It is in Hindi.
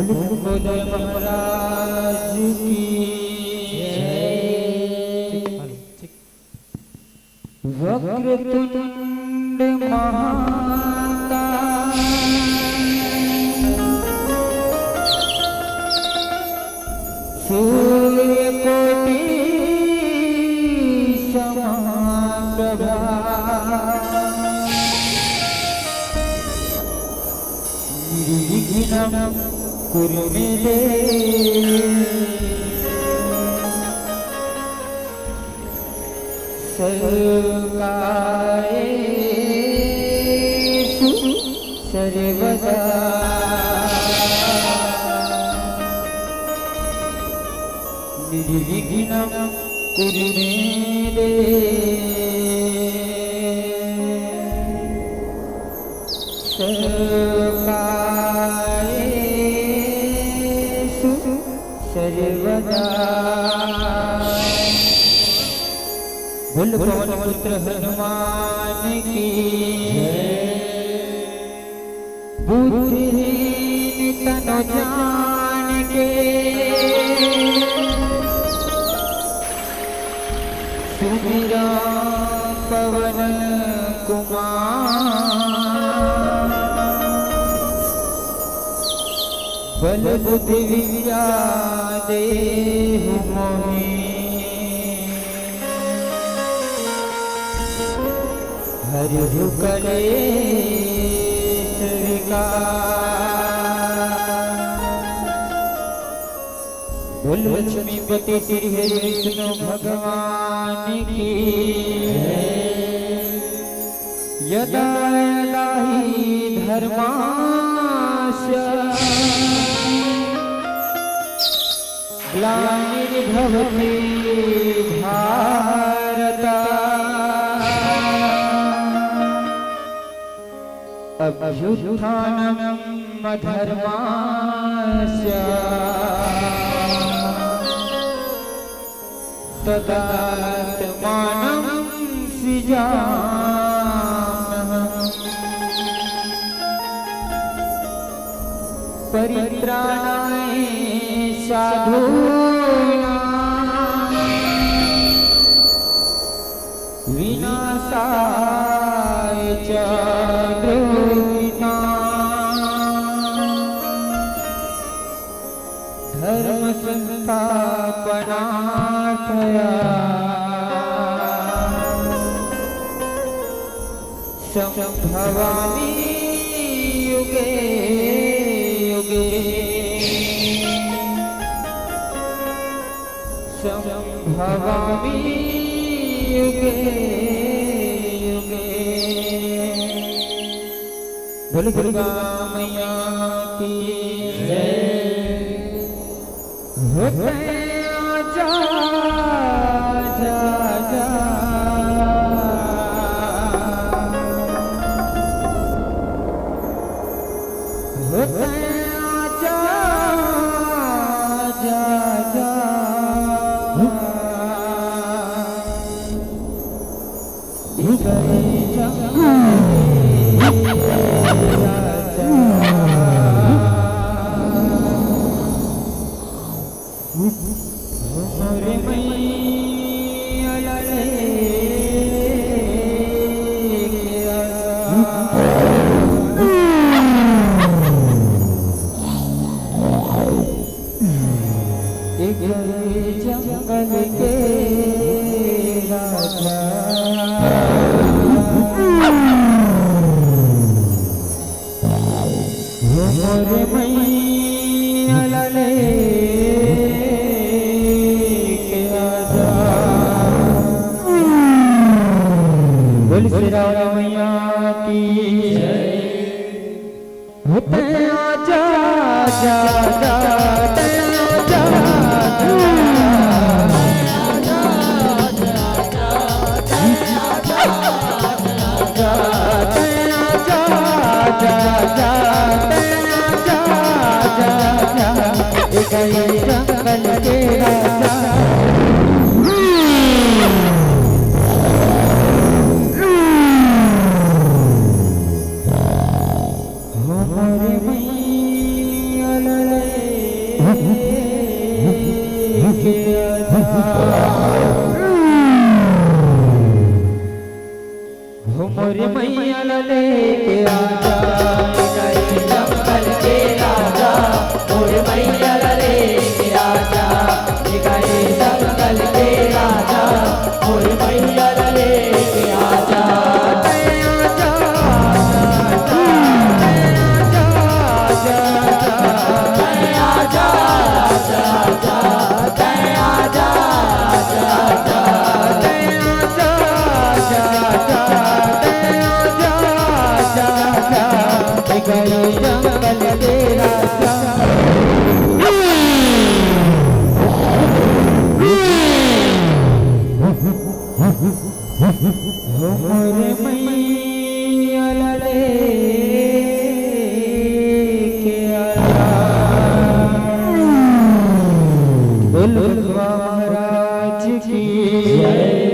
बोले महाराज की वक्रतुंड महाकाय सूर्यकोटि समप्रभा निर्विघ्नं कुरु मे देव सर्वकार्येषु सर्वदा निर्विघ्नं कुरु मे देव सर्वकार्येषु सर्वदा। बोल पवन पुत्र हनुमान की बुद्धिहीन तनु जान के सुमिरा पवन कुमार बल बुद्धि विद्या देहु मोहि हरिहु कलेश विकार। बोल लक्ष्मीपति श्री हरि विष्णु भगवान की यदा यदा हि धर्मास्य ग्लानिर्भवति भारत अभ्युत्थानम् अधर्मस्य तदात्मानं सृजाम्यहम् परित्राणाय साधूनां विनाशाय च धर्म संस्थापनार्थया संभवामि युगे युगे संभवामि युगे युगे। बोल दुर्गा मैया की जय। होते आजा जा जा होते आजा जा जा इधरे जा मोरे मैया लले एक जंगल के राजा मोरे मैया लले बोल श्री राम मैया की जय। होते आजा जा जा आजा जंगल के राजा हमारे मैया लले मोरे मैया लेके आजा जंगल के राजा मोरे मैया लेके आजा गाए जंगल के राजा मोरे मैया लेके आजा जंगल के राजा मोरे मैया लेके आजा बुलवा महाराज की